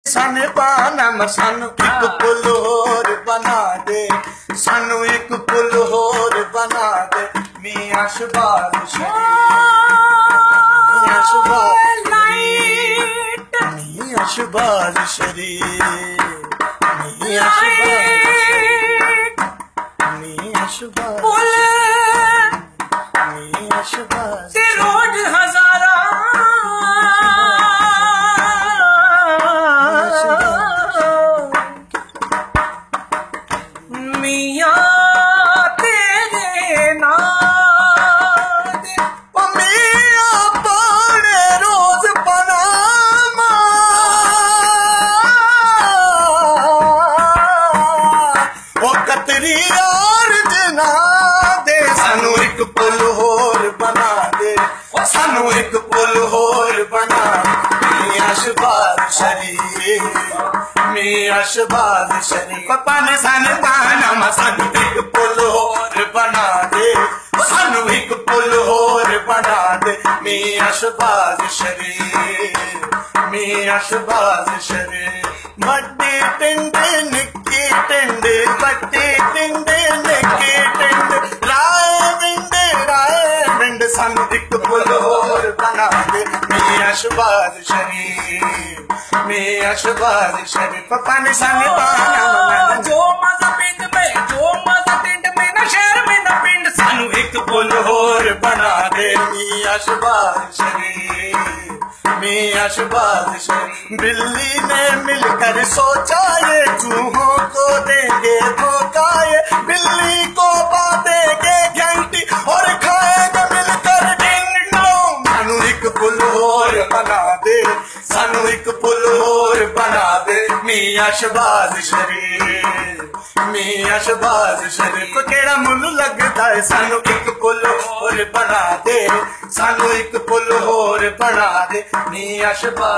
सन पाना सानू एक पुल होर बना दे, सानू एक पुल होर बना दे। मियां शहबाज मियां शहबाज शरीफ मियां शहबाज मियां शहबाज रोज हजारा मियां तेरे नाम मियां पड़े रोज पनामा ओ कतरी और जना दे, सानू एक पुल होर बना दे, सानू एक पुल होर बना। मियां शहबाज शरीफ मियां शहबाज शरीफ पापा ने सन पाना सानू एक पुल होर बना दे, सानू एक पुल होर बना दे। मियां शहबाज शरीफ मियां शहबाज शरीफ बड्डी टिंडे निक्की टिंडे बड्डी टिंडे निक्की टिंडे राय विंड सानू एक पुल होर बना दे। मियां शहबाज शरीफ मियां शहबाज शरीफ पापा ने सन पाना जो मजा पिंड में ना शहर में ना पिंड सानू एक पुल होर बना दे। मियां शहबाज शरीफ मियां शहबाज शरीफ बिल्ली ने मिलकर सोचा ये चूहों को देंगे धोखा, ये बिल्ली को बांधेंगे घंटी और खाएंगे मिलकर डिंग डोंग। सानू एक पुल होर बना दे, सानू एक पुल होर बना दे। मियां शहबाज शरीफ मियां शहबाज शरीफ केड़ा मुल लगदा है, सानू एक पुल होर बना दे, सानू एक पुल होर बना दे। मियां शहबाज